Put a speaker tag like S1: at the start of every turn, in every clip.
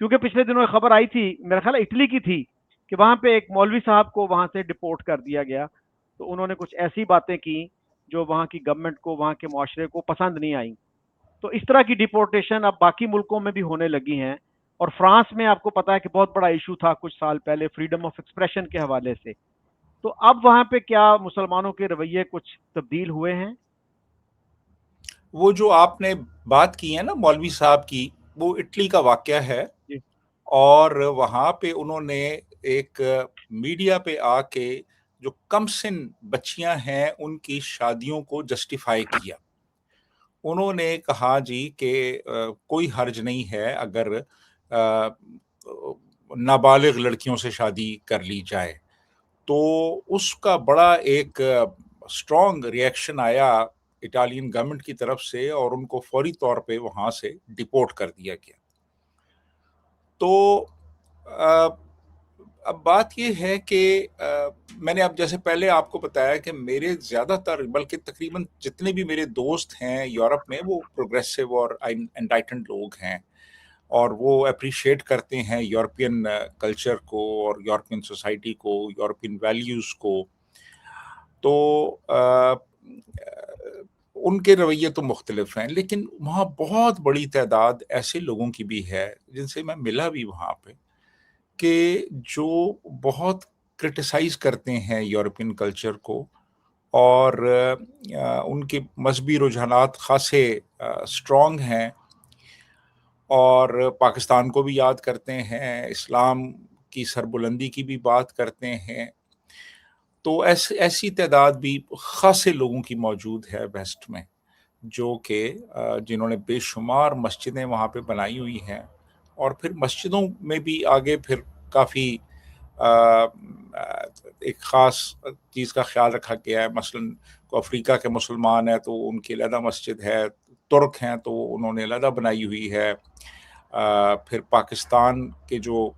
S1: کیونکہ پچھلے دنوں ایک خبر آئی تھی، میرا خیال ہے اٹلی کی تھی، کہ وہاں پہ ایک مولوی صاحب کو وہاں سے ڈپورٹ کر دیا گیا، تو انہوں نے کچھ ایسی باتیں کی جو وہاں کی گورنمنٹ کو، وہاں کے معاشرے کو پسند نہیں آئیں. تو اس طرح کی ڈپورٹیشن اب باقی ملکوں میں بھی ہونے لگی ہیں. اور فرانس میں آپ کو پتا ہے کہ بہت بڑا ایشو تھا کچھ سال پہلے فریڈم آف ایکسپریشن کے حوالے سے. تو اب وہاں پہ کیا مسلمانوں کے رویے کچھ تبدیل ہوئے ہیں؟
S2: وہ جو آپ نے بات کی ہے نا مولوی صاحب کی، وہ اٹلی کا واقعہ ہے،
S1: جی
S2: اور وہاں پہ انہوں نے ایک میڈیا پہ آ کے جو کم سن بچیاں ہیں ان کی شادیوں کو جسٹیفائی کیا. انہوں نے کہا جی کہ کوئی حرج نہیں ہے اگر نابالغ لڑکیوں سے شادی کر لی جائے. تو اس کا بڑا ایک اسٹرانگ ریئیکشن آیا اٹالین گورنمنٹ کی طرف سے، اور ان کو فوری طور پہ وہاں سے ڈپورٹ کر دیا گیا. تو اب بات یہ ہے کہ میں نے اب جیسے پہلے آپ کو بتایا کہ میرے زیادہ تر بلکہ تقریباً جتنے بھی میرے دوست ہیں یورپ میں وہ پروگریسو اور انلائٹنڈ لوگ ہیں، اور وہ اپریشیٹ کرتے ہیں یورپین کلچر کو اور یورپین سوسائٹی کو، یورپین ویلیوز کو. تو ان کے رویے تو مختلف ہیں، لیکن وہاں بہت بڑی تعداد ایسے لوگوں کی بھی ہے جن سے میں ملا بھی وہاں پہ، کہ جو بہت کرٹیسائز کرتے ہیں یورپین کلچر کو، اور ان کے مذہبی رجحانات خاصے اسٹرانگ ہیں، اور پاکستان کو بھی یاد کرتے ہیں، اسلام کی سربلندی کی بھی بات کرتے ہیں. تو ایسی تعداد بھی خاصے لوگوں کی موجود ہے ویسٹ میں، جو کہ جنہوں نے بے شمار مسجدیں وہاں پہ بنائی ہوئی ہیں، اور پھر مسجدوں میں بھی آگے پھر کافی ایک خاص چیز کا خیال رکھا گیا ہے. مثلاً افریقہ کے مسلمان ہیں تو ان کی علیحدہ مسجد ہے، ترک ہیں تو انہوں نے علیحدہ بنائی ہوئی ہے. پھر پاکستان کے جو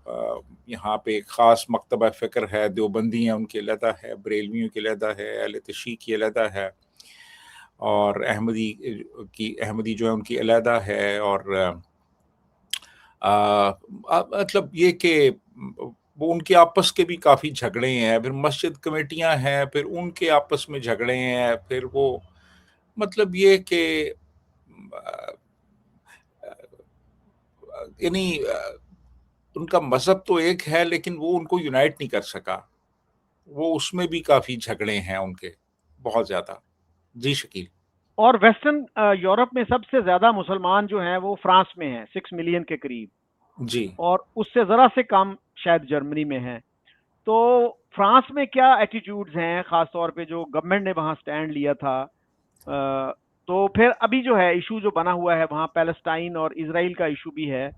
S2: یہاں پہ ایک خاص مکتبہ فکر ہے، دیوبندی ہیں ان کی علیحدہ ہے، بریلویوں کی علیحدہ ہے، اہل تشیع کی علیحدہ ہے، اور احمدی جو ہے ان کی علیحدہ ہے. اور مطلب یہ کہ وہ ان کے آپس کے بھی کافی جھگڑے ہیں، پھر مسجد کمیٹیاں ہیں، پھر ان کے آپس میں جھگڑے ہیں، پھر وہ مطلب یہ کہ یعنی ان کا مذہب تو ایک ہے لیکن وہ ان کو یونائٹ نہیں کر سکا. وہ اس میں بھی کافی جھگڑے ہیں ان کے، بہت زیادہ. جی شکیل.
S1: اور ویسٹرن یورپ میں سب سے زیادہ مسلمان جو ہیں وہ فرانس میں ہیں، 6 ملین کے قریب،
S2: جی
S1: اور اس سے ذرا سے کم شاید جرمنی میں ہیں. تو فرانس میں کیا ایٹیٹیوڈز ہیں، خاص طور پہ جو گورنمنٹ نے وہاں سٹینڈ لیا تھا؟ تو پھر ابھی جو ہے ایشو جو بنا ہوا ہے وہاں پیلسٹائن اور اسرائیل کا ایشو بھی ہے.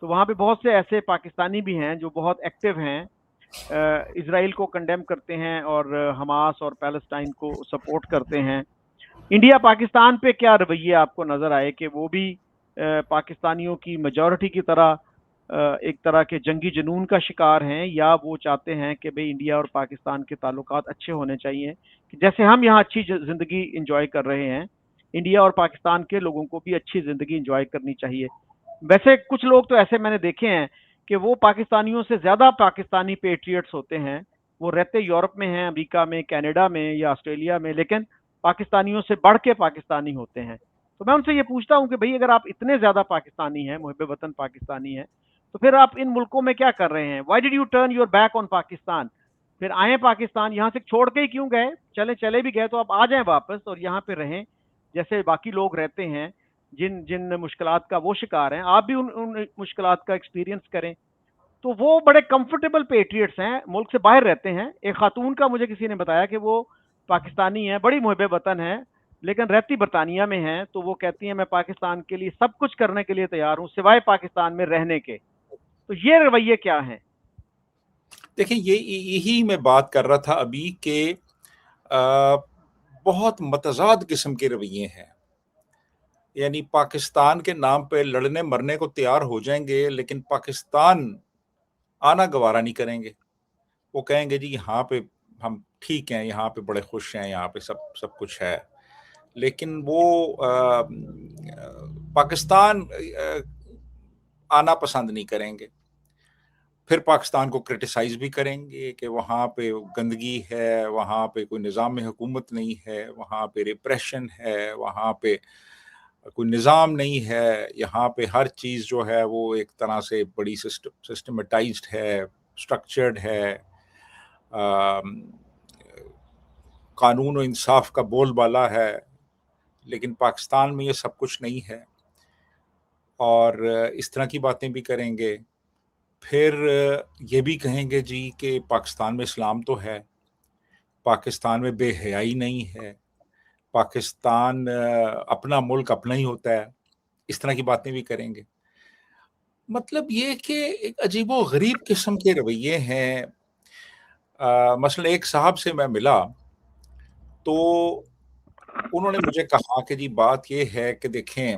S1: تو وہاں پہ بہت سے ایسے پاکستانی بھی ہیں جو بہت ایکٹیو ہیں، اسرائیل کو کنڈیم کرتے ہیں اور حماس اور پیلسٹائن کو سپورٹ کرتے ہیں. انڈیا پاکستان پہ کیا رویے آپ کو نظر آئے کہ وہ بھی پاکستانیوں کی میجورٹی کی طرح ایک طرح کے جنگی جنون کا شکار ہیں، یا وہ چاہتے ہیں کہ بھئی انڈیا اور پاکستان کے تعلقات اچھے ہونے چاہیے، کہ جیسے ہم یہاں اچھی زندگی انجوائے کر رہے ہیں، انڈیا اور پاکستان کے لوگوں کو بھی اچھی زندگی انجوائے کرنی چاہیے؟ ویسے کچھ لوگ تو ایسے میں نے دیکھے ہیں کہ وہ پاکستانیوں سے زیادہ پاکستانی پیٹریٹس ہوتے ہیں، وہ رہتے یورپ میں ہیں، امریکہ میں، کینیڈا میں یا آسٹریلیا میں، لیکن پاکستانیوں سے بڑھ کے پاکستانی ہوتے ہیں. تو میں ان سے یہ پوچھتا ہوں کہ بھئی اگر آپ اتنے زیادہ پاکستانی ہیں، محب وطن پاکستانی ہیں، تو پھر آپ ان ملکوں میں کیا کر رہے ہیں؟ Why did you turn your back on Pakistan? پھر آئیں پاکستان، یہاں سے چھوڑ کے ہی کیوں گئے؟ چلے بھی گئے تو آپ آ جائیں واپس اور یہاں پہ رہیں جیسے باقی لوگ رہتے ہیں جن مشکلات کا وہ شکار ہیں. آپ بھی ان مشکلات کا ایکسپیرینس کریں. تو وہ بڑے کمفرٹیبل پیٹریٹس ہیں، ملک سے باہر رہتے ہیں. ایک خاتون کا مجھے کسی نے بتایا کہ وہ پاکستانی ہے، بڑی محب وطن ہے، لیکن رہتی برطانیہ میں ہیں. تو وہ کہتی ہیں میں پاکستان کے لیے سب کچھ کرنے کے لیے تیار ہوں سوائے پاکستان میں رہنے کے. تو یہ رویے کیا ہیں؟
S2: دیکھیں یہی میں بات کر رہا تھا ابھی کہ بہت متضاد قسم کے رویے ہیں. یعنی پاکستان کے نام پہ لڑنے مرنے کو تیار ہو جائیں گے، لیکن پاکستان آنا گوارا نہیں کریں گے. وہ کہیں گے جی یہاں پہ ہم ٹھیک ہیں، یہاں پہ بڑے خوش ہیں، یہاں پہ سب کچھ ہے. لیکن وہ پاکستان آنا پسند نہیں کریں گے. پھر پاکستان کو کرٹیسائز بھی کریں گے کہ وہاں پہ گندگی ہے، وہاں پہ کوئی نظام حکومت نہیں ہے، وہاں پہ ریپریشن ہے، وہاں پہ کوئی نظام نہیں ہے، یہاں پہ ہر چیز جو ہے وہ ایک طرح سے بڑی سسٹمیٹائزڈ ہے، اسٹرکچرڈ ہے، قانون و انصاف کا بول بالا ہے. لیکن پاکستان میں یہ سب کچھ نہیں ہے، اور اس طرح کی باتیں بھی کریں گے. پھر یہ بھی کہیں گے جی کہ پاکستان میں اسلام تو ہے، پاکستان میں بے حیائی نہیں ہے، پاکستان اپنا ملک اپنا ہی ہوتا ہے. اس طرح کی باتیں بھی کریں گے. مطلب یہ کہ ایک عجیب و غریب قسم کے رویے ہیں. مثلا ایک صاحب سے میں ملا تو انہوں نے مجھے کہا کہ جی بات یہ ہے کہ دیکھیں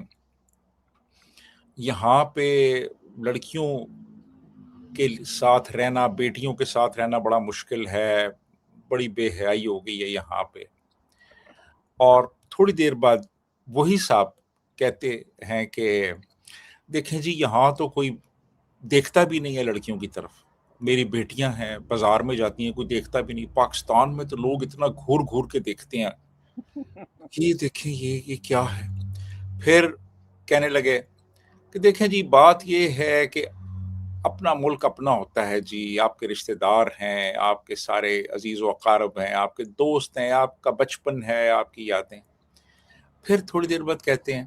S2: یہاں پہ لڑکیوں کے ساتھ رہنا، بیٹیوں کے ساتھ رہنا بڑا مشکل ہے، بڑی بے حیائی ہو گئی ہے یہاں پہ. اور تھوڑی دیر بعد وہی صاحب کہتے ہیں کہ دیکھیں جی یہاں تو کوئی دیکھتا بھی نہیں ہے لڑکیوں کی طرف، میری بیٹیاں ہیں بازار میں جاتی ہیں کوئی دیکھتا بھی نہیں، پاکستان میں تو لوگ اتنا گھور گھور کے دیکھتے ہیں، یہ دیکھیں یہ کیا ہے. پھر کہنے لگے کہ دیکھیں جی بات یہ ہے کہ اپنا ملک اپنا ہوتا ہے جی، آپ کے رشتہ دار ہیں، آپ کے سارے عزیز و اقارب ہیں، آپ کے دوست ہیں، آپ کا بچپن ہے، آپ کی یادیں. پھر تھوڑی دیر بعد کہتے ہیں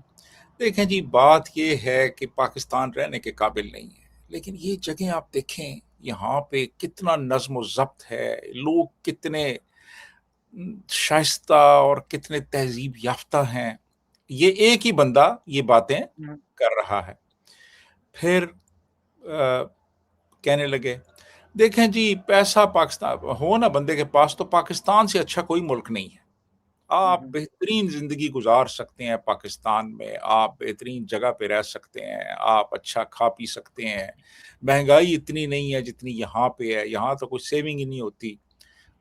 S2: دیکھیں جی بات یہ ہے کہ پاکستان رہنے کے قابل نہیں ہے، لیکن یہ جگہیں آپ دیکھیں یہاں پہ کتنا نظم و ضبط ہے، لوگ کتنے شائستہ اور کتنے تہذیب یافتہ ہیں. یہ ایک ہی بندہ یہ باتیں کر رہا ہے. پھر کہنے لگے دیکھیں جی پیسہ پاکستان ہو نا بندے کے پاس تو پاکستان سے اچھا کوئی ملک نہیں ہے. آپ بہترین زندگی گزار سکتے ہیں پاکستان میں، آپ بہترین جگہ پہ رہ سکتے ہیں، آپ اچھا کھا پی سکتے ہیں، مہنگائی اتنی نہیں ہے جتنی یہاں پہ ہے، یہاں تو کوئی سیونگ ہی نہیں ہوتی.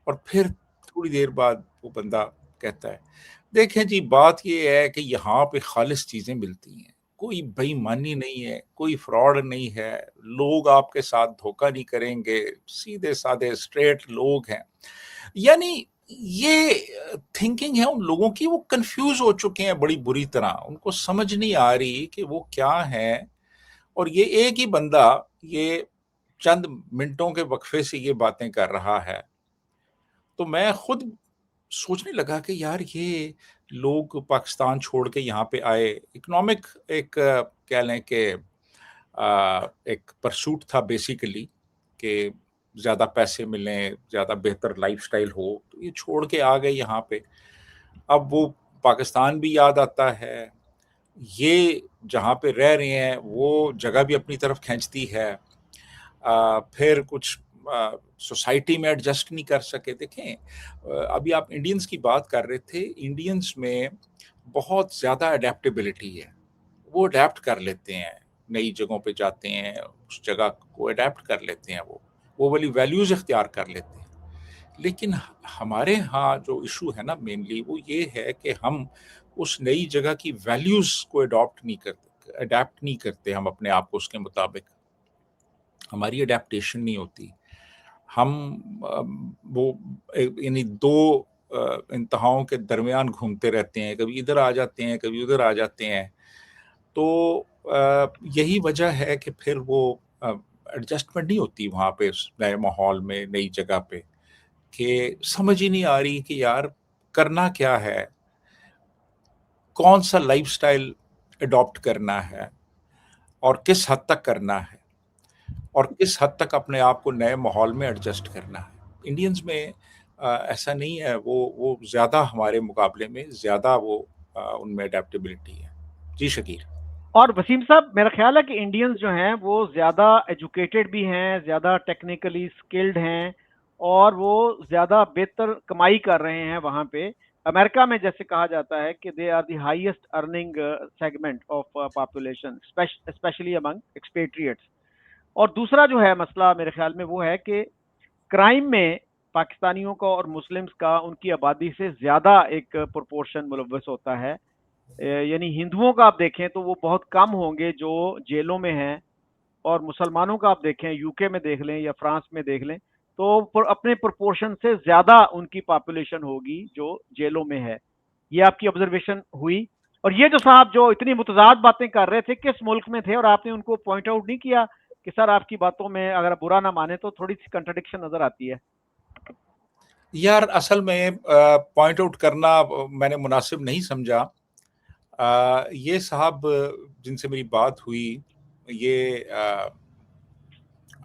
S2: اور پھر تھوڑی دیر بعد وہ بندہ کہتا ہے دیکھیں جی بات یہ ہے کہ یہاں پہ خالص چیزیں ملتی ہیں، کوئی بے ایمانی نہیں ہے، کوئی فراڈ نہیں ہے، لوگ آپ کے ساتھ دھوکہ نہیں کریں گے، سیدھے سادھے اسٹریٹ لوگ ہیں. یعنی یہ تھنکنگ ہے ان لوگوں کی، وہ کنفیوز ہو چکے ہیں بڑی بری طرح، ان کو سمجھ نہیں آ رہی کہ وہ کیا ہے. اور یہ ایک ہی بندہ یہ چند منٹوں کے وقفے سے یہ باتیں کر رہا ہے. تو میں خود سوچنے لگا کہ یار یہ لوگ پاکستان چھوڑ کے یہاں پہ آئے، اکنامک ایک کہہ لیں کہ ایک پرسوٹ تھا بیسیکلی کہ زیادہ پیسے ملیں، زیادہ بہتر لائف سٹائل ہو، تو یہ چھوڑ کے آ گئے یہاں پہ. اب وہ پاکستان بھی یاد آتا ہے، یہ جہاں پہ رہ رہے ہیں وہ جگہ بھی اپنی طرف کھینچتی ہے. پھر کچھ سوسائٹی میں ایڈجسٹ نہیں کر سکے. دیکھیں ابھی آپ انڈینز کی بات کر رہے تھے، انڈینز میں بہت زیادہ اڈیپٹیبلٹی ہے، وہ اڈیپٹ کر لیتے ہیں، نئی جگہوں پہ جاتے ہیں، اس جگہ کو اڈیپٹ کر لیتے ہیں، وہ والی ویلیوز اختیار کر لیتے ہیں. لیکن ہمارے ہاں جو ایشو ہے نا مینلی وہ یہ ہے کہ ہم اس نئی جگہ کی ویلیوز کو اڈاپٹ نہیں کرتے ہم اپنے آپ کو اس کے مطابق، ہماری اڈیپٹیشن نہیں ہوتی. ہم وہ یعنی دو انتہاؤں کے درمیان گھومتے رہتے ہیں، کبھی ادھر آ جاتے ہیں کبھی ادھر آ جاتے ہیں. تو یہی وجہ ہے کہ پھر وہ ایڈجسٹمنٹ نہیں ہوتی وہاں پہ اس نئے ماحول میں، نئی جگہ پہ، کہ سمجھ ہی نہیں آ رہی کہ یار کرنا کیا ہے، کون سا لائف سٹائل اڈاپٹ کرنا ہے اور کس حد تک کرنا ہے اور کس حد تک اپنے آپ کو نئے ماحول میں ایڈجسٹ کرنا ہے. انڈینز میں ایسا نہیں ہے، وہ زیادہ ہمارے مقابلے میں زیادہ وہ ان میں اڈیپٹیبلٹی ہے. جی شکیر.
S1: اور وسیم صاحب میرا خیال ہے کہ انڈینز جو ہیں وہ زیادہ ایجوکیٹڈ بھی ہیں، زیادہ ٹیکنیکلی سکلڈ ہیں، اور وہ زیادہ بہتر کمائی کر رہے ہیں وہاں پہ. امریکہ میں جیسے کہا جاتا ہے کہ they are the highest earning segment of population especially among expatriates. اور دوسرا جو ہے مسئلہ میرے خیال میں وہ ہے کہ کرائم میں پاکستانیوں کا اور مسلمز کا ان کی آبادی سے زیادہ ایک پرپورشن ملوث ہوتا ہے. یعنی ہندوؤں کا آپ دیکھیں تو وہ بہت کم ہوں گے جو جیلوں میں ہیں، اور مسلمانوں کا آپ دیکھیں UK میں دیکھ لیں یا فرانس میں دیکھ لیں تو اپنے پرپورشن سے زیادہ ان کی پاپولیشن ہوگی جو جیلوں میں ہے. یہ آپ کی آبزرویشن ہوئی. اور یہ جو صاحب جو اتنی متضاد باتیں کر رہے تھے کس ملک میں تھے اور آپ نے ان کو پوائنٹ آؤٹ نہیں کیا کہ سر آپ کی باتوں میں اگر آپ برا نہ مانے تو تھوڑی سی کنٹرڈکشن نظر آتی ہے؟
S2: یار اصل میں پوائنٹ آؤٹ کرنا میں نے مناسب نہیں سمجھا. یہ صاحب جن سے میری بات ہوئی یہ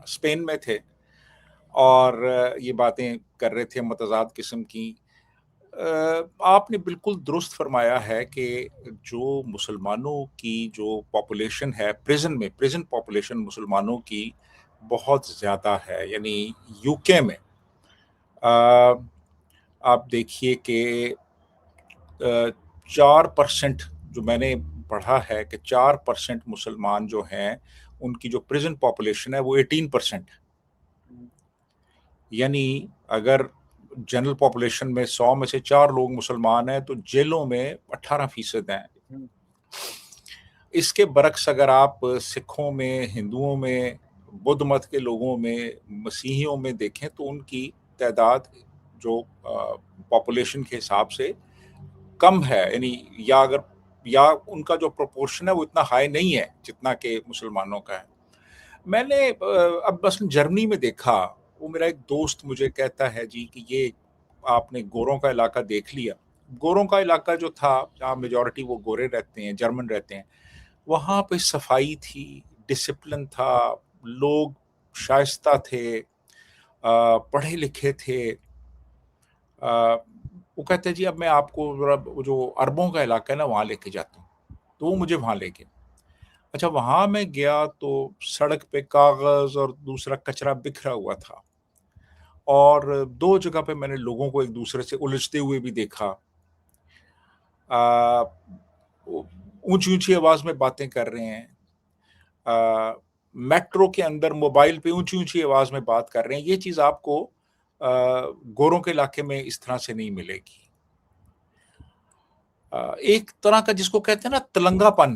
S2: اسپین میں تھے اور یہ باتیں کر رہے تھے متضاد قسم کی. آپ نے بالکل درست فرمایا ہے کہ جو مسلمانوں کی جو پاپولیشن ہے پریزن پاپولیشن مسلمانوں کی بہت زیادہ ہے. یعنی UK میں آپ دیکھیے کہ 4% جو میں نے پڑھا ہے کہ 4% مسلمان جو ہیں ان کی جو پریزن پاپولیشن ہے وہ 18%. یعنی اگر جنرل پاپولیشن میں 100 میں سے 4 لوگ مسلمان ہیں تو جیلوں میں 18% ہیں. اس کے برعکس اگر آپ سکھوں میں، ہندوؤں میں، بدھ مت کے لوگوں میں، مسیحیوں میں دیکھیں تو ان کی تعداد جو پاپولیشن کے حساب سے کم ہے. یعنی یا ان کا جو پروپورشن ہے وہ اتنا ہائی نہیں ہے جتنا کہ مسلمانوں کا ہے. میں نے اب مثلا جرمنی میں دیکھا، وہ میرا ایک دوست مجھے کہتا ہے جی کہ یہ آپ نے گوروں کا علاقہ دیکھ لیا. گوروں کا علاقہ جو تھا جہاں میجورٹی وہ گورے رہتے ہیں، جرمن رہتے ہیں، وہاں پہ صفائی تھی، ڈسپلن تھا، لوگ شائستہ تھے، پڑھے لکھے تھے. وہ کہتے ہیں جی اب میں آپ کو جو عربوں کا علاقہ ہے نا وہاں لے کے جاتا ہوں. تو وہ مجھے وہاں لے گئے. اچھا وہاں میں گیا تو سڑک پہ کاغذ اور دوسرا کچرا بکھرا ہوا تھا اور 2 جگہ پہ میں نے لوگوں کو ایک دوسرے سے الجھتے ہوئے بھی دیکھا. اونچی اونچی آواز میں باتیں کر رہے ہیں. میٹرو کے اندر موبائل پہ اونچی اونچی آواز میں بات کر رہے ہیں. یہ چیز آپ کو گوروں کے علاقے میں اس طرح سے نہیں ملے گی. ایک طرح کا جس کو کہتے ہیں نا تلنگا پن،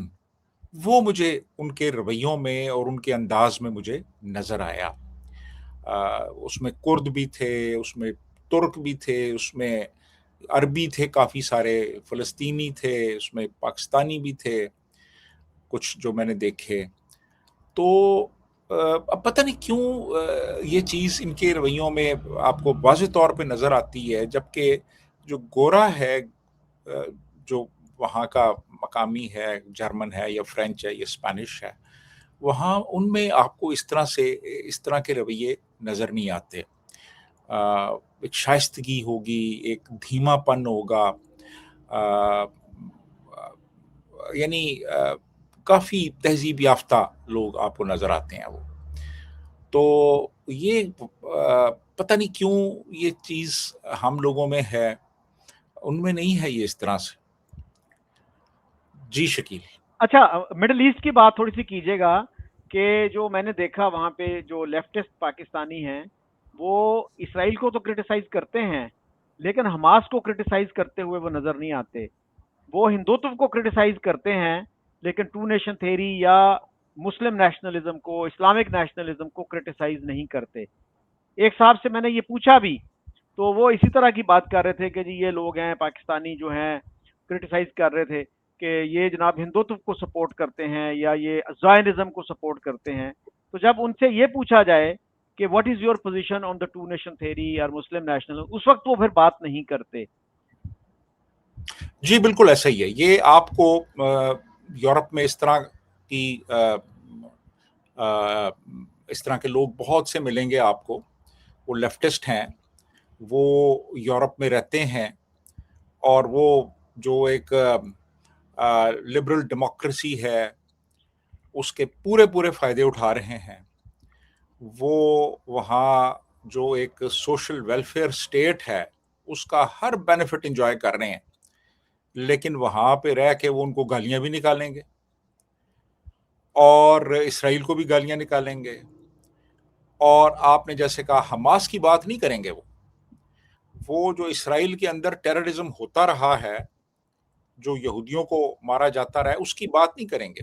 S2: وہ مجھے ان کے رویوں میں اور ان کے انداز میں مجھے نظر آیا. اس میں کرد بھی تھے، اس میں ترک بھی تھے، اس میں عربی تھے، کافی سارے فلسطینی تھے، اس میں پاکستانی بھی تھے کچھ جو میں نے دیکھے. تو اب پتہ نہیں کیوں یہ چیز ان کے رویوں میں آپ کو واضح طور پہ نظر آتی ہے، جبکہ جو گورا ہے جو وہاں کا مقامی ہے، جرمن ہے یا فرینچ ہے یا اسپینش ہے، وہاں ان میں آپ کو اس طرح کے رویے نظر نہیں آتے. ایک شائستگی ہوگی، ایک دھیما پن ہوگا، یعنی کافی تہذیب یافتہ لوگ آپ کو نظر آتے ہیں. وہ تو یہ پتہ نہیں کیوں یہ چیز ہم لوگوں میں ہے، ان میں نہیں ہے یہ اس طرح سے. جی شکیل.
S1: اچھا مڈل ایسٹ کی بات تھوڑی سی کیجیے گا کہ جو میں نے دیکھا وہاں پہ جو لیفٹسٹ پاکستانی ہیں وہ اسرائیل کو تو کرٹیسائز کرتے ہیں لیکن حماس کو کرٹیسائز کرتے ہوئے وہ نظر نہیں آتے. وہ ہندوتو کو کرٹیسائز کرتے ہیں لیکن 2 نیشن تھیری یا مسلم نیشنلزم کو، اسلامک نیشنلزم کو کرٹیسائز نہیں کرتے. ایک صاحب سے میں نے یہ پوچھا بھی تو وہ اسی طرح کی بات کر رہے تھے کہ جی یہ لوگ ہیں پاکستانی جو ہیں کرٹیسائز کر رہے تھے کہ یہ جناب ہندوتو کو سپورٹ کرتے ہیں یا یہ زائنزم کو سپورٹ کرتے ہیں. تو جب ان سے یہ پوچھا جائے کہ what is your position on the 2 nation theory اور مسلم نیشنلزم، اس وقت وہ پھر بات نہیں کرتے.
S2: جی بالکل ایسا ہی ہے. یہ آپ کو یورپ میں اس طرح کی اس طرح کے لوگ بہت سے ملیں گے آپ کو. وہ لیفٹسٹ ہیں، وہ یورپ میں رہتے ہیں اور وہ جو ایک لبرل ڈیموکریسی ہے اس کے پورے فائدے اٹھا رہے ہیں. وہ وہاں جو ایک سوشل ویلفیئر سٹیٹ ہے اس کا ہر بینیفٹ انجوائے کر رہے ہیں، لیکن وہاں پہ رہ کے وہ ان کو گالیاں بھی نکالیں گے اور اسرائیل کو بھی گالیاں نکالیں گے. اور آپ نے جیسے کہا حماس کی بات نہیں کریں گے. وہ جو اسرائیل کے اندر ٹیررزم ہوتا رہا ہے، جو یہودیوں کو مارا جاتا رہا ہے، اس کی بات نہیں کریں گے.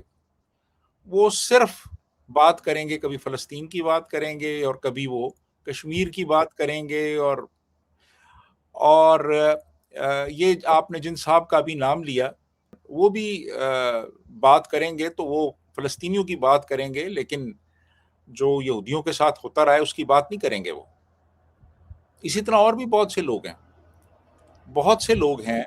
S2: وہ صرف بات کریں گے، کبھی فلسطین کی بات کریں گے اور کبھی وہ کشمیر کی بات کریں گے، اور یہ آپ نے جن صاحب کا بھی نام لیا وہ بھی بات کریں گے تو وہ فلسطینیوں کی بات کریں گے، لیکن جو یہودیوں کے ساتھ ہوتا رہا ہے اس کی بات نہیں کریں گے وہ. اسی طرح اور بھی بہت سے لوگ ہیں، بہت سے لوگ ہیں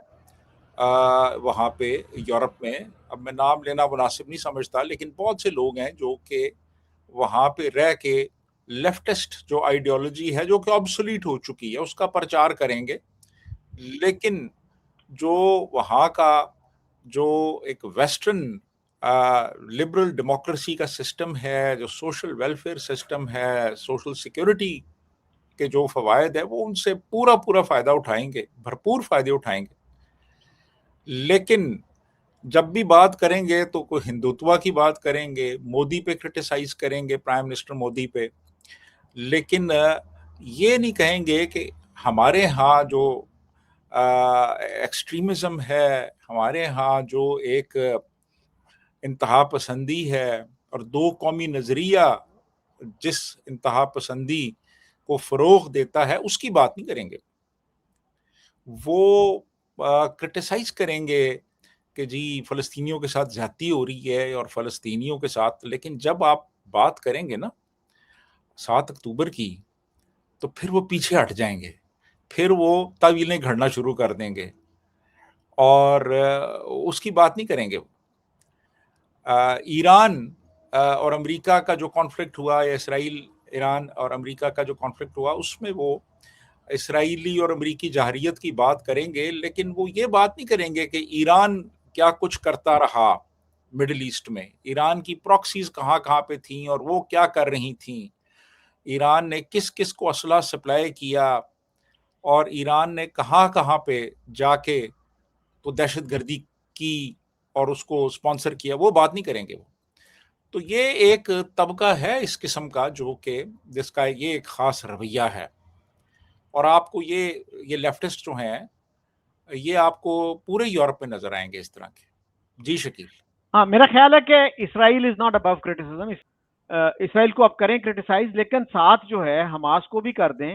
S2: وہاں پہ یورپ میں. اب میں نام لینا مناسب نہیں سمجھتا، لیکن بہت سے لوگ ہیں جو کہ وہاں پہ رہ کے لیفٹسٹ جو آئیڈیالوجی ہے جو کہ آبسولیٹ ہو چکی ہے اس کا پرچار کریں گے، لیکن جو وہاں کا جو ایک ویسٹرن لبرل ڈیموکریسی کا سسٹم ہے، جو سوشل ویلفیئر سسٹم ہے، سوشل سیکیورٹی کے جو فوائد ہے وہ ان سے پورا پورا فائدہ اٹھائیں گے، بھرپور فائدے اٹھائیں گے. لیکن جب بھی بات کریں گے تو کوئی ہندوتوا کی بات کریں گے، مودی پہ کرٹیسائز کریں گے، پرائم منسٹر مودی پہ، لیکن یہ نہیں کہیں گے کہ ہمارے ہاں جو ایکسٹریمزم ہے، ہمارے ہاں جو ایک انتہا پسندی ہے اور دو قومی نظریہ جس انتہا پسندی کو فروغ دیتا ہے اس کی بات نہیں کریں گے. وہ کرٹیسائز کریں گے کہ جی فلسطینیوں کے ساتھ زیادتی ہو رہی ہے اور فلسطینیوں کے ساتھ، لیکن جب آپ بات کریں گے نا 7 اکتوبر کی تو پھر وہ پیچھے ہٹ جائیں گے، پھر وہ طویلیں گھڑنا شروع کر دیں گے اور اس کی بات نہیں کریں گے. ایران اور امریکہ کا جو کانفلکٹ ہوا، یا اسرائیل ایران اور امریکہ کا جو کانفلکٹ ہوا، اس میں وہ اسرائیلی اور امریکی جارحیت کی بات کریں گے، لیکن وہ یہ بات نہیں کریں گے کہ ایران کیا کچھ کرتا رہا مڈل ایسٹ میں، ایران کی پراکسیز کہاں کہاں پہ تھیں اور وہ کیا کر رہی تھیں، ایران نے کس کس کو اسلحہ سپلائی کیا، اور ایران نے کہاں کہاں پہ جا کے تو دہشت گردی کی اور اس کو اسپانسر کیا، وہ بات نہیں کریں گے وہ. تو یہ ایک طبقہ ہے اس قسم کا جو کہ جس کا یہ ایک خاص رویہ ہے، اور آپ کو یہ لیفٹسٹ جو ہیں یہ آپ کو پورے یورپ میں نظر آئیں گے اس طرح کے. جی شکیل.
S1: ہاں، میرا خیال ہے کہ اسرائیل از ناٹ ابو کریٹیسزم. اسرائیل کو آپ کریں کریٹیسائز، لیکن ساتھ جو ہے حماس کو بھی کر دیں.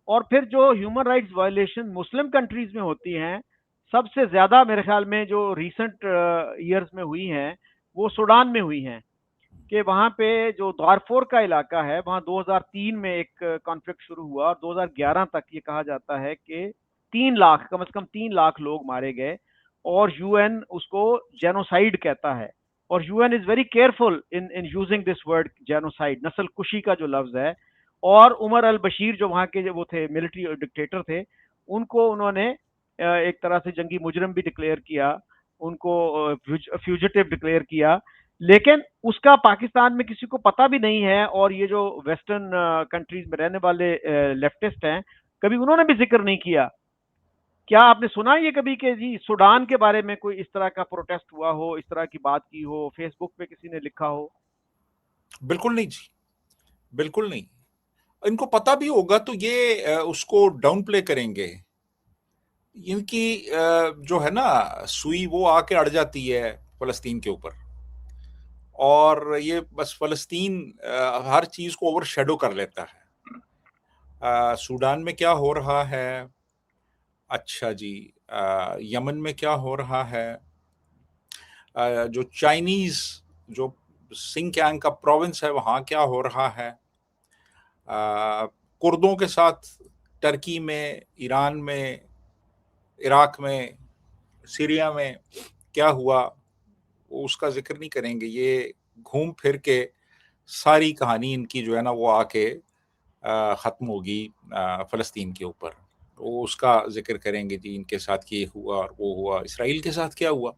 S1: اور پھر جو ہیومن رائٹس وائلیشن مسلم کنٹریز میں ہوتی ہیں، سب سے زیادہ میرے خیال میں جو ریسنٹ ایئرز میں ہوئی ہیں وہ سوڈان میں ہوئی ہیں. کہ وہاں پہ جو دارفور کا علاقہ ہے، وہاں 2003 میں ایک کانفلکٹ شروع ہوا اور 2011 تک یہ کہا جاتا ہے کہ 3 لاکھ، کم از کم 3 لاکھ لوگ مارے گئے، اور یو این اس کو جینوسائیڈ کہتا ہے. اور U N is very careful in using this word genocide, نسل کشی کا جو لفظ ہے. اور عمر البشیر جو وہاں کے وہ تھے ملٹری ڈکٹیٹر تھے، ان کو انہوں نے ایک طرح سے جنگی مجرم بھی ڈکلیئر کیا، ان کو فیوجیٹو ڈکلیئر کیا. لیکن اس کا پاکستان میں کسی کو پتہ بھی نہیں ہے، اور یہ جو ویسٹرن کنٹریز میں رہنے والے لیفٹسٹ ہیں کبھی انہوں نے بھی ذکر نہیں کیا. کیا آپ نے سنا یہ کبھی کہ جی سوڈان کے بارے میں کوئی اس طرح کا پروٹیسٹ ہوا ہو، اس طرح کی بات کی ہو، فیس بک پہ کسی نے لکھا ہو؟
S2: بالکل نہیں جی، بالکل نہیں. ان کو پتہ بھی ہوگا تو یہ اس کو ڈاؤن پلے کریں گے. ان کی جو ہے نا سوئی وہ آ کے اڑ جاتی ہے فلسطین کے اوپر، اور یہ بس فلسطین ہر چیز کو اوور شیڈو کر لیتا ہے. سوڈان میں کیا ہو رہا ہے، اچھا جی یمن میں کیا ہو رہا ہے، جو چائنیز جو سنکیانگ کا پروونس ہے وہاں کیا ہو رہا ہے، کردوں کے ساتھ ٹرکی میں، ایران میں، عراق میں، سیریا میں کیا ہوا، اس کا ذکر نہیں کریں گے. یہ گھوم پھر کے ساری کہانی ان کی جو ہے نا وہ آ کے ختم ہوگی فلسطین کے اوپر. وہ اس کا ذکر کریں گے جی ان کے ساتھ یہ ہوا اور وہ ہوا. اسرائیل کے ساتھ کیا ہوا،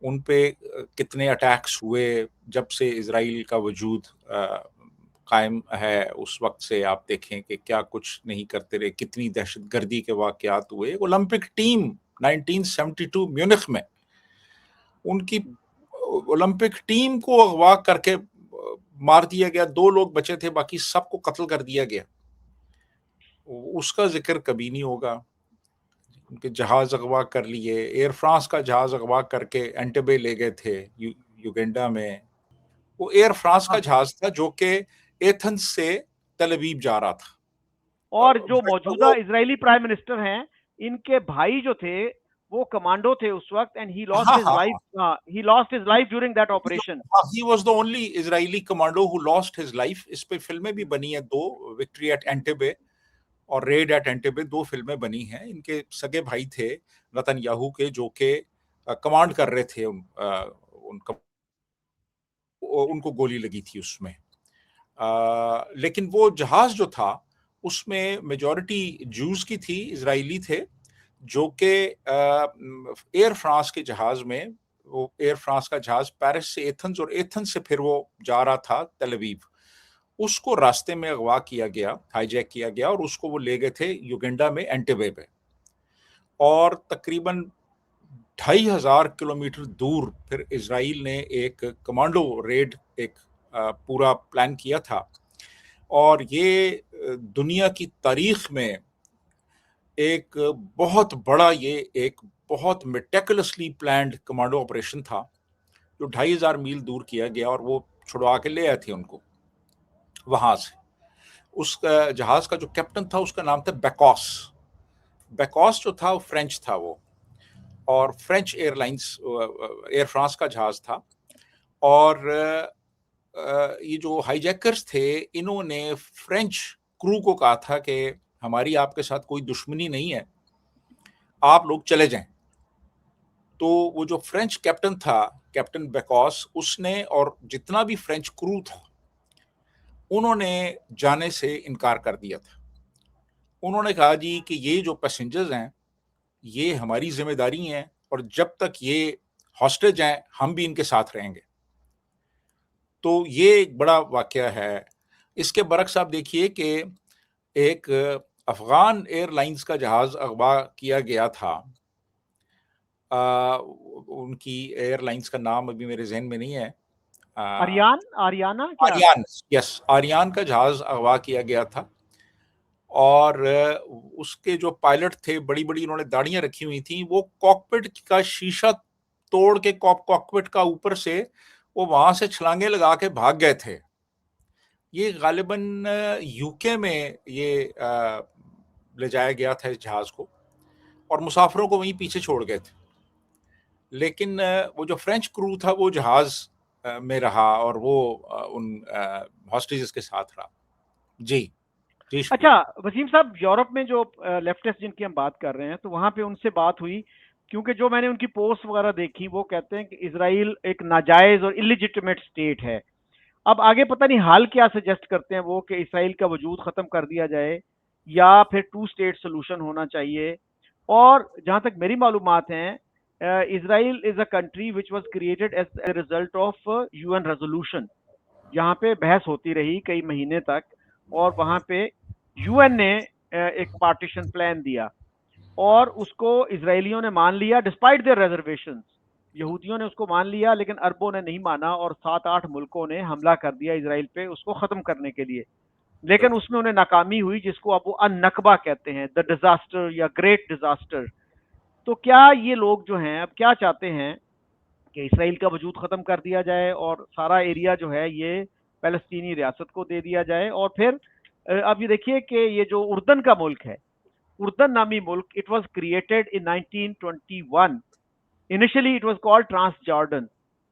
S2: ان پہ کتنے اٹیکس ہوئے جب سے اسرائیل کا وجود قائم ہے، اس وقت سے آپ دیکھیں کہ کیا کچھ نہیں کرتے رہے، کتنی دہشت گردی کے واقعات ہوئے. اولمپک ٹیم 1972 میونخ میں، ان کی اولمپک ٹیم کو اغوا کر کے مار دیا گیا، 2 لوگ بچے تھے، باقی سب کو قتل کر دیا گیا. اس کا ذکر کبھی نہیں ہوگا. ان کے جہاز اغوا کر لیے، ایئر فرانس کا جہاز اغوا کر کے اینٹبے لے گئے تھے یوگینڈا میں. وہ ایئر فرانس کا
S1: ہاں،
S2: جہاز تھا جو کہ ایتھنز سے تل ابیب جا رہا تھا.
S1: اور جو
S2: بٹ
S1: موجودہ
S2: وہ
S1: اسرائیلی پرائم منسٹر ہیں، ان کے بھائی جو تھے وہ کمانڈو تھے اس وقت، اینڈ ہی لاسٹ
S2: ہاں
S1: ہز
S2: ہاں
S1: life, he lost his life during that operation.
S2: He was the only Israeli commando who lost his life. اس پہ فلمیں بھی بنی ہیں دو، وکٹری ایٹ اینٹیبے اور ریڈ ایٹ اینٹیبے، دو فلمیں بنی ہیں. ان کے سگے بھائی تھے نتن یاہو کے، جو کہ کمانڈ کر رہے تھے ان کو گولی لگی تھی اس میں. لیکن وہ جہاز جو تھا اس میں میجورٹی جوز کی تھی، اسرائیلی تھے، جو کہ ایئر فرانس کے جہاز میں، وہ ایئر فرانس کا جہاز پیرس سے ایتھنز اور ایتھنز سے پھر وہ جا رہا تھا تل ابیب. اس کو راستے میں اغوا کیا گیا، ہائی جیک کیا گیا، اور اس کو وہ لے گئے تھے یوگنڈا میں اینٹیبے پہ. اور تقریباً 2500 کلومیٹر دور پھر اسرائیل نے ایک کمانڈو ریڈ ایک پورا پلان کیا تھا. اور یہ دنیا کی تاریخ میں ایک بہت بڑا، یہ ایک بہت میٹیکولسلی پلانڈ کمانڈو آپریشن تھا جو 2500 میل دور کیا گیا، اور وہ چھڑوا کے لے آئے تھے ان کو وہاں سے. اس کا جہاز کا جو کیپٹن تھا اس کا نام تھا بیکوس. بیکوس جو تھا وہ فرینچ تھا، وہ اور French airlines, Air France کا جہاز تھا. اور یہ جو ہائی جیکرز تھے انہوں نے فرینچ کرو کو کہا تھا کہ ہماری آپ کے ساتھ کوئی دشمنی نہیں ہے، آپ لوگ چلے جائیں. تو وہ جو فرینچ کیپٹن تھا، کیپٹن بیکوس، اس نے اور جتنا بھی فرینچ کرو تھا انہوں نے جانے سے انکار کر دیا تھا. انہوں نے کہا جی کہ یہ جو پیسنجرز ہیں یہ ہماری ذمہ داری ہیں، اور جب تک یہ ہاسٹیج ہیں ہم بھی ان کے ساتھ رہیں گے. تو یہ ایک بڑا واقعہ ہے. اس کے برعکس آپ دیکھیے کہ ایک افغان ایئر لائنز کا جہاز اغوا کیا گیا تھا. ان کی ایئر لائنز کا نام ابھی میرے ذہن میں نہیں ہے.
S1: آریانہ کیا؟
S2: آریان، یس، آریان کا جہاز اغوا کیا گیا تھا. اور اس کے جو پائلٹ تھے بڑی بڑی انہوں نے داڑیاں رکھی ہوئی تھیں، وہ کاکپٹ کا شیشہ توڑ کے کاکپٹ کا اوپر سے وہ وہاں سے چھلانگیں لگا کے بھاگ گئے تھے. یہ غالباً یو کے میں یہ لے جایا گیا تھا اس جہاز کو، اور مسافروں کو وہیں پیچھے چھوڑ گئے تھے. لیکن وہ جو فرینچ کرو تھا وہ جہاز میں رہا اور وہ ان ہاسٹیجز کے ساتھ رہا. جی جی شکریہ.
S1: اچھا وسیم صاحب، یورپ میں جو لیفٹسٹ جن کی ہم بات کر رہے ہیں تو وہاں پہ ان سے بات ہوئی، کیونکہ جو میں نے ان کی پوسٹ وغیرہ دیکھی وہ کہتے ہیں کہ اسرائیل ایک ناجائز اور اللیجٹمیٹ اسٹیٹ ہے. اب آگے پتہ نہیں حال کیا سجیسٹ کرتے ہیں وہ، کہ اسرائیل کا وجود ختم کر دیا جائے یا پھر ٹو اسٹیٹ سولوشن ہونا چاہیے. اور جہاں تک میری معلومات ہیں، Israel is a country which was created as a result of U N resolution. یہاں پہ بحث ہوتی رہی کئی مہینے تک، اور وہاں پہ یو این نے ایک پارٹیشن پلان دیا، اور اس کو اسرائیلیوں نے مان لیا ڈسپائٹ دیئر ریزرویشنز. یہودیوں نے اس کو مان لیا لیکن عربوں نے نہیں مانا، اور 7-8 ملکوں نے حملہ کر دیا اسرائیل پہ اس کو ختم کرنے کے لیے. لیکن اس میں انہیں ناکامی ہوئی، جس کو اب وہ ان نکبہ کہتے ہیں، دا ڈیزاسٹر یا گریٹ ڈیزاسٹر. تو کیا یہ لوگ جو ہیں اب کیا چاہتے ہیں کہ اسرائیل کا وجود ختم کر دیا جائے اور سارا ایریا جو ہے یہ فلسطینی ریاست کو دے دیا جائے؟ اور پھر اب یہ دیکھیے کہ یہ جو اردن کا ملک ہے، اردن نامی ملک، it was created in 1921. Initially it was called trans Jordan,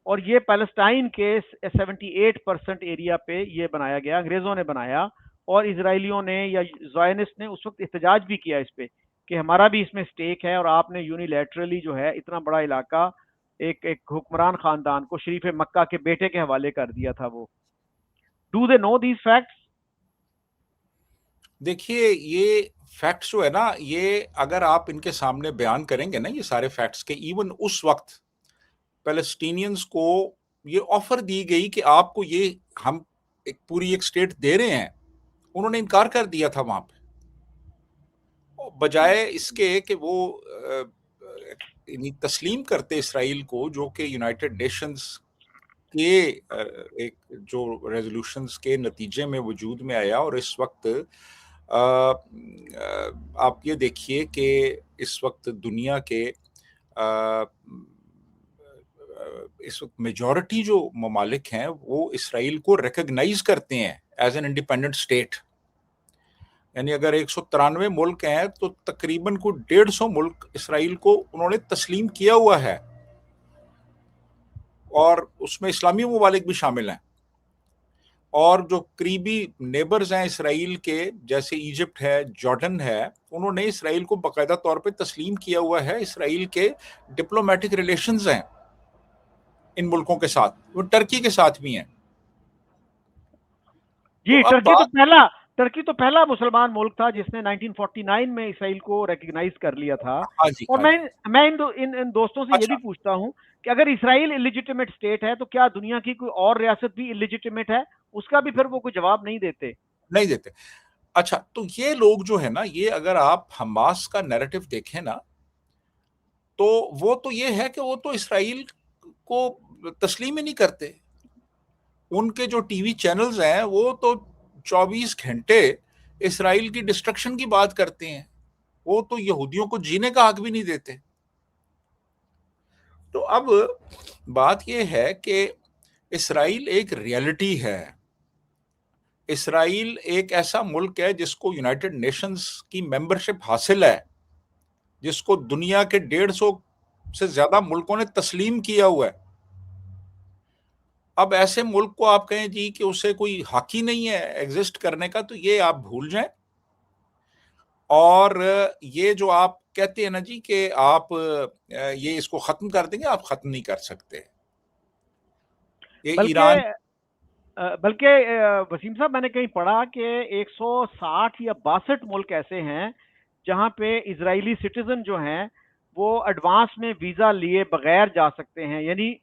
S1: اور یہ پیلسٹائن کے 78% ایریا پہ یہ بنایا گیا، انگریزوں نے بنایا. اور اسرائیلیوں نے یا زائنسٹ نے اس وقت احتجاج بھی کیا اس پہ کہ ہمارا بھی اس میں اسٹیک ہے، اور آپ نے یونیلیٹرلی جو ہے اتنا بڑا علاقہ ایک حکمران خاندان کو، شریف مکہ کے بیٹے کے حوالے کر دیا تھا. وہ do they know these facts?
S2: دیکھیے یہ فیکٹس جو ہے نا، یہ اگر آپ ان کے سامنے بیان کریں گے نا یہ سارے فیکٹس کے، ایون اس وقت پیلسٹینینز کو یہ آفر دی گئی کہ آپ کو یہ ہم ایک پوری ایک اسٹیٹ دے رہے ہیں، انہوں نے انکار کر دیا تھا وہاں پہ، بجائے اس کے کہ وہ تسلیم کرتے اسرائیل کو، جو کہ یونائٹڈ نیشنز کے ایک جو ریزولوشنز کے نتیجے میں وجود میں آیا. اور اس وقت آپ یہ دیکھیے کہ اس وقت دنیا کے اس وقت میجورٹی جو ممالک ہیں وہ اسرائیل کو ریکگنائز کرتے ہیں ایز این انڈیپینڈنٹ اسٹیٹ. یعنی اگر 193 ملک ہیں تو تقریباً کو 150 ملک اسرائیل کو انہوں نے تسلیم کیا ہوا ہے, اور اس میں اسلامی ممالک بھی شامل ہیں. اور جو قریبی نیبرز ہیں اسرائیل کے, جیسے ایجپٹ ہے, جارڈن ہے, انہوں نے اسرائیل کو باقاعدہ طور پہ تسلیم کیا ہوا ہے. اسرائیل کے ڈپلومیٹک ریلیشنز ہیں ان ملکوں کے ساتھ, وہ ٹرکی کے ساتھ بھی ہیں.
S1: جی,
S2: تو اب
S1: ٹرکی تو پہلا مسلمان ملک تھا جس نے 1949 میں اسرائیل کو ریکگنائز کر لیا تھا.
S2: ہاں جی,
S1: اور
S2: ہاں جی.
S1: میں ان دوستوں سے یہ
S2: اچھا,
S1: بھی پوچھتا ہوں کہ اگر اسرائیل اللیجیٹمیٹ اسٹیٹ ہے تو کیا دنیا کی کوئی اور ریاست بھی اللیجیٹمیٹ ہے؟ اس کا بھی پھر وہ کوئی جواب نہیں دیتے.
S2: نہیں دیتے. اچھا, تو یہ لوگ جو ہے نا, یہ اگر آپ حماس کا نیریٹو دیکھیں نا, تو وہ تو یہ ہے کہ وہ تو اسرائیل کو تسلیم ہی نہیں کرتے. ان کے جو ٹی وی چینلز ہیں وہ تو 24 گھنٹے اسرائیل کی ڈسٹرکشن کی بات کرتے ہیں. وہ تو یہودیوں کو جینے کا حق بھی نہیں دیتے. تو اب بات یہ ہے کہ اسرائیل ایک ریئلٹی ہے. اسرائیل ایک ایسا ملک ہے جس کو یونائٹڈ نیشنز کی ممبرشپ حاصل ہے, جس کو دنیا کے 150 سے زیادہ ملکوں نے تسلیم کیا ہوا ہے. اب ایسے ملک کو آپ کہیں جی کہ اسے کوئی حق ہی نہیں ہے ایگزسٹ کرنے کا, تو یہ آپ بھول جائیں. اور یہ جو آپ کہتے ہیں نا جی کہ آپ یہ اس کو ختم کر دیں گے, آپ ختم نہیں کر سکتے. یہ ایران,
S1: بلکہ وسیم صاحب, میں نے کہیں پڑھا کہ 160 یا 62 ملک ایسے ہیں جہاں پہ اسرائیلی سٹیزن جو ہیں وہ ایڈوانس میں ویزا لیے بغیر جا سکتے ہیں. یعنی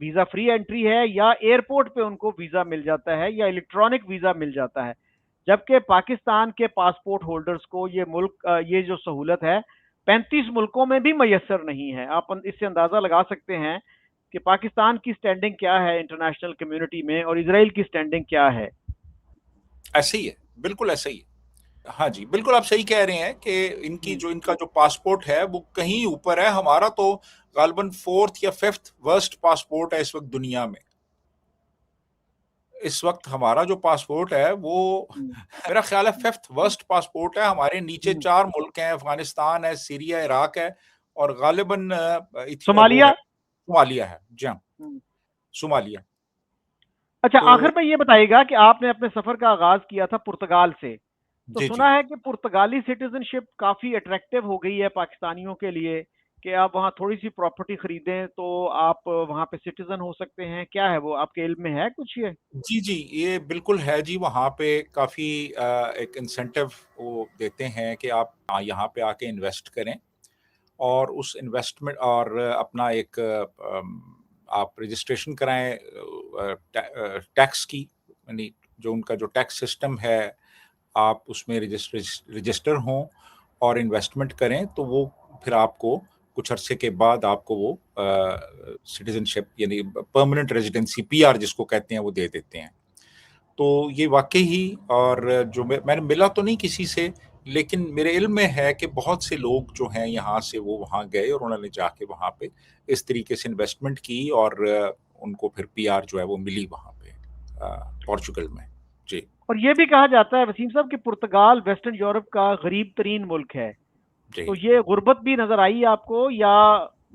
S1: ویزا فری انٹری ہے, یا ایئرپورٹ پہ ان کو ویزا مل جاتا ہے, یا الیکٹرانک ویزا مل جاتا ہے. جبکہ پاکستان کے پاسپورٹ ہولڈرز کو یہ جو سہولت ہے 35 ملکوں میں بھی میسر نہیں ہے. آپ اس سے اندازہ لگا سکتے ہیں کہ پاکستان کی سٹینڈنگ کیا ہے انٹرنیشنل کمیونٹی میں, اور اسرائیل کی سٹینڈنگ کیا ہے.
S2: ایسے ہی ہے, بالکل ایسا ہی ہے. ہاں جی, بالکل آپ صحیح کہہ رہے ہیں کہ ان کا جو پاسپورٹ ہے وہ کہیں اوپر ہے. ہمارا تو غالباً 4th یا 5th ورسٹ پاسپورٹ ہے اس وقت دنیا میں. اس وقت ہمارا جو پاسپورٹ ہے وہ میرا خیال ہے 5th ورسٹ پاسپورٹ ہے. ہمارے نیچے 4 ملک ہیں, افغانستان ہے, سیریا, عراق ہے, اور غالباً
S1: صومالیہ.
S2: صومالیہ ہے. جی ہاں, صومالیہ.
S1: اچھا,
S2: تو
S1: آخر میں یہ بتائیے گا کہ آپ نے اپنے سفر کا آغاز کیا تھا پرتگال سے, تو
S2: جی جی
S1: سنا ہے کہ پرتگالی سٹیزن شپ کافی اٹریکٹیو ہو گئی ہے پاکستانیوں کے لیے, کہ آپ وہاں تھوڑی سی پراپرٹی خریدیں تو آپ وہاں پہ سٹیزن ہو سکتے ہیں. کیا ہے وہ, آپ کے علم میں ہے کچھ یہ؟
S2: جی جی, یہ بالکل ہے جی. وہاں پہ کافی ایک انسینٹیو وہ دیتے ہیں کہ آپ یہاں پہ آ کے انویسٹ کریں, اور اس انویسٹمنٹ اور اپنا ایک آپ رجسٹریشن کرائیں ٹیکس کی. یعنی جو ان کا جو ٹیکس سسٹم ہے, آپ اس میں رجسٹر ہوں اور انویسٹمنٹ کریں, تو وہ پھر آپ کو کچھ عرصے کے بعد آپ کو وہ سٹیزن شپ یعنی پرماننٹ ریزیڈنسی PR جس کو کہتے ہیں وہ دے دیتے ہیں. تو یہ واقعی ہی, اور جو میں نے ملا تو نہیں کسی سے, لیکن میرے علم میں ہے کہ بہت سے لوگ جو ہیں یہاں سے وہ وہاں گئے اور انہوں نے جا کے وہاں پہ اس طریقے سے انویسٹمنٹ کی, اور ان کو پھر PR جو ہے وہ ملی وہاں پہ پورچوگل میں. جی.
S1: اور یہ بھی کہا جاتا ہے وسیم صاحب کہ پرتگال ویسٹرن یورپ کا غریب ترین ملک ہے.
S2: جی,
S1: تو یہ غربت بھی نظر آئی آپ کو, یا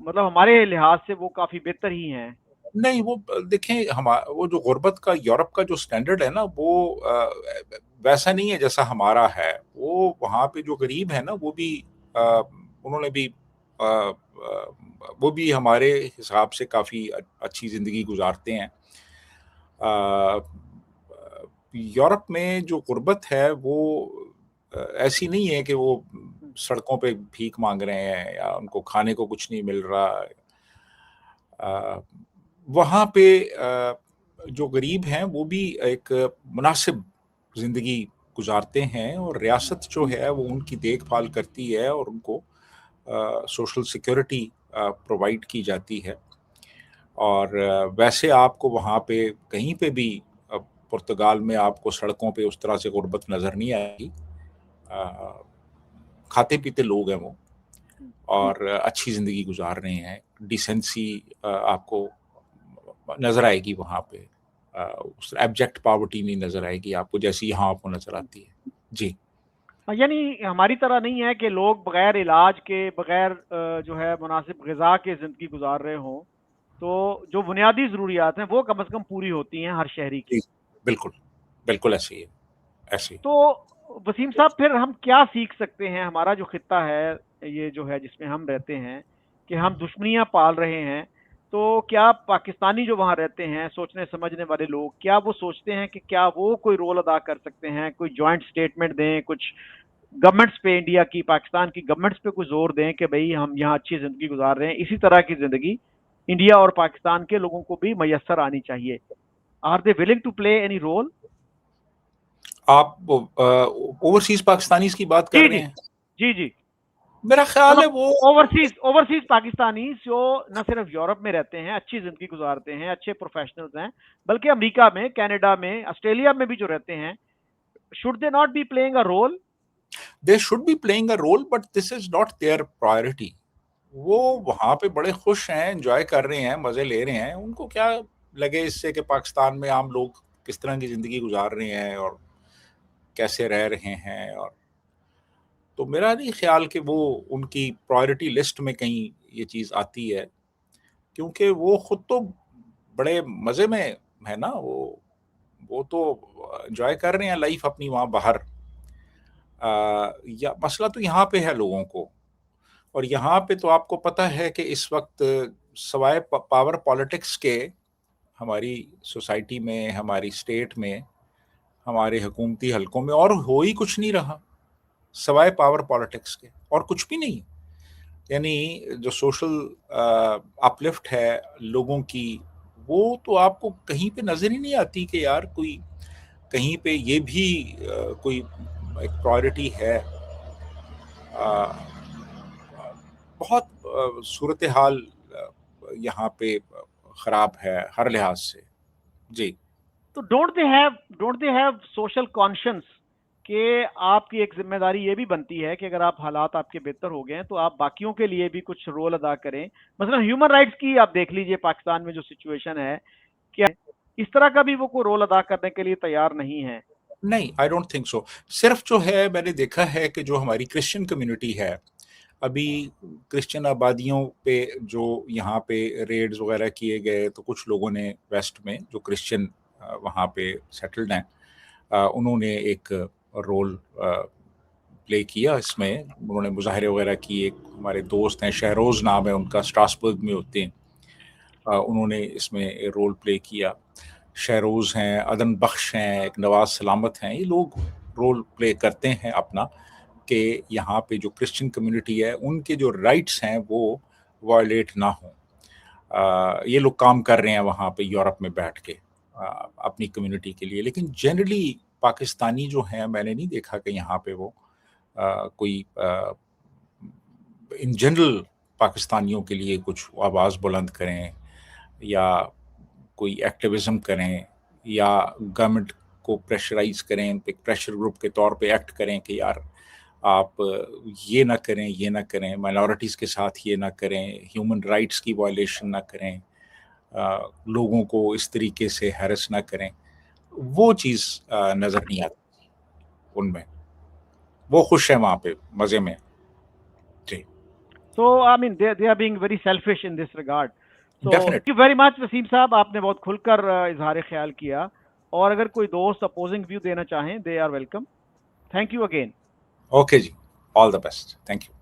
S1: مطلب ہمارے لحاظ سے وہ کافی بہتر ہی ہیں؟
S2: نہیں, وہ دیکھیں وہ جو غربت کا یورپ کا جو سٹینڈرڈ ہے نا, وہ ویسا نہیں ہے جیسا ہمارا ہے. وہ وہاں پہ جو غریب ہے نا, وہ بھی انہوں نے بھی وہ بھی ہمارے حساب سے کافی اچھی زندگی گزارتے ہیں. یورپ میں جو غربت ہے وہ ایسی نہیں ہے کہ وہ سڑکوں پہ بھیک مانگ رہے ہیں یا ان کو کھانے کو کچھ نہیں مل رہا. وہاں پہ جو غریب ہیں وہ بھی ایک مناسب زندگی گزارتے ہیں, اور ریاست جو ہے وہ ان کی دیکھ بھال کرتی ہے, اور ان کو سوشل سیکورٹی پرووائڈ کی جاتی ہے. اور ویسے آپ کو وہاں پہ کہیں پہ بھی پرتگال میں آپ کو سڑکوں پہ اس طرح سے غربت نظر نہیں آئے گی. کھاتے پیتے لوگ ہیں وہ, اور اچھی زندگی گزار رہے ہیں. ڈیسنسی آپ کو نظر آئے گی وہاں پہ، اس ایبجیکٹ پاورٹی نہیں نظر آئے گی آپ کو جیسی یہاں آپ کو نظر آتی ہے. جی
S1: یعنی ہماری طرح نہیں ہے کہ لوگ بغیر علاج کے، بغیر جو ہے مناسب غذا کے زندگی گزار رہے ہوں. تو جو بنیادی ضروریات ہیں وہ کم از کم پوری ہوتی ہیں ہر شہری کی.
S2: جی بالکل بالکل ایسے ہی ہے، ایسے ہی.
S1: تو وسیم صاحب پھر ہم کیا سیکھ سکتے ہیں؟ ہمارا جو خطہ ہے یہ جو ہے جس میں ہم رہتے ہیں، کہ ہم دشمنیاں پال رہے ہیں، تو کیا پاکستانی جو وہاں رہتے ہیں سوچنے سمجھنے والے لوگ، کیا وہ سوچتے ہیں کہ کیا وہ کوئی رول ادا کر سکتے ہیں، کوئی جوائنٹ سٹیٹمنٹ دیں، کچھ گورنمنٹس پہ، انڈیا کی، پاکستان کی گورنمنٹس پہ کوئی زور دیں کہ بھئی ہم یہاں اچھی زندگی گزار رہے ہیں، اسی طرح کی زندگی انڈیا اور پاکستان کے لوگوں کو بھی میسر آنی چاہیے. Are they willing to play any role?
S2: آپ اوورسیز پاکستانیز کی بات کر
S1: جی
S2: رہے
S1: جی
S2: ہیں؟
S1: جی جی.
S2: میرا خیال ہے وہ
S1: اوورسیز پاکستانی جو نہ صرف یورپ میں رہتے ہیں، اچھی زندگی گزارتے ہیں، اچھے پروفیشنلز ہیں، بلکہ امریکہ میں، کینیڈا میں، آسٹریلیا میں بھی جو رہتے ہیں، should they not be playing a role؟
S2: they should be playing a role but this is not their priority. وہ وہاں پہ بڑے خوش ہیں، انجوائے کر رہے ہیں، مزے لے رہے ہیں. ان کو کیا لگے اس سے کہ پاکستان میں عام لوگ کس طرح کی زندگی گزار رہے ہیں اور کیسے رہ رہے ہیں. اور تو میرا نہیں خیال کہ وہ ان کی پرائرٹی لسٹ میں کہیں یہ چیز آتی ہے، کیونکہ وہ خود تو بڑے مزے میں ہے نا. وہ تو انجوائے کر رہے ہیں لائف اپنی وہاں باہر. یا مسئلہ تو یہاں پہ ہے لوگوں کو، اور یہاں پہ تو آپ کو پتہ ہے کہ اس وقت سوائے پاور پالیٹکس کے ہماری سوسائٹی میں، ہماری اسٹیٹ میں، ہمارے حکومتی حلقوں میں اور ہو ہی کچھ نہیں رہا سوائے پاور پالیٹکس کے، اور کچھ بھی نہیں. یعنی جو سوشل اپلفٹ ہے لوگوں کی، وہ تو آپ کو کہیں پہ نظر ہی نہیں آتی کہ یار کوئی کہیں پہ یہ بھی کوئی ایک پرائرٹی ہے. بہت صورتحال یہاں پہ خراب ہے ہر لحاظ سے. جی
S1: تو don't they have social conscience کہ آپ کی ایک ذمہ داری یہ بھی بنتی ہے کہ اگر آپ حالات آپ کے بہتر ہو گئے ہیں تو آپ باقیوں کے لیے بھی کچھ رول ادا کریں. مثلا ہیومن رائٹس کی آپ دیکھ لیجئے پاکستان میں جو سچویشن ہے، کہ اس طرح کا بھی وہ کوئی رول ادا کرنے کے لیے تیار نہیں ہے.
S2: نہیں، آئی ڈونٹ تھنک سو. صرف جو ہے میں نے دیکھا ہے کہ جو ہماری کرسچن کمیونٹی ہے، ابھی کرسچن آبادیوں پہ جو یہاں پہ ریڈز وغیرہ کیے گئے، تو کچھ لوگوں نے ویسٹ میں جو کرسچن وہاں پہ سیٹلڈ ہیں، انہوں نے ایک رول پلے کیا اس میں. انہوں نے مظاہرے وغیرہ کیے. ایک ہمارے دوست ہیں، شہروز نام ہے ان کا، اسٹراسبرگ میں ہوتے ہیں. انہوں نے اس میں رول پلے کیا. شہروز ہیں، عدن بخش ہیں، ایک نواز سلامت ہیں. یہ لوگ رول پلے کرتے ہیں اپنا کہ یہاں پہ جو کرسچن کمیونٹی ہے ان کے جو رائٹس ہیں وہ وائلیٹ نہ ہوں. یہ لوگ کام کر رہے ہیں وہاں پہ یورپ میں بیٹھ کے اپنی کمیونٹی کے لیے. لیکن جنرلی پاکستانی جو ہیں، میں نے نہیں دیکھا کہ یہاں پہ وہ کوئی ان جنرل پاکستانیوں کے لیے کچھ آواز بلند کریں یا کوئی ایکٹیویزم کریں یا گورنمنٹ کو پریشرائز کریں، ایک پریشر گروپ کے طور پہ ایکٹ کریں کہ یار آپ یہ نہ کریں، یہ نہ کریں، مائنورٹیز کے ساتھ یہ نہ کریں، ہیومن رائٹس کی وائلیشن نہ کریں، لوگوں کو اس طریقے سے ہیرس نہ کریں. وہ چیز نظر نہیں آتی ان میں. وہ خوش ہیں وہاں پہ مزے میں. جی
S1: So I mean they are being very selfish in this regard. So thank you
S2: definitely.
S1: very much Waseem صاحب، آپ نے بہت کھل کر اظہار خیال کیا. اور اگر کوئی دوست اپوزنگ ویو دینا چاہیں، they are welcome. Thank you again.
S2: Okay جی، all the best. Thank you.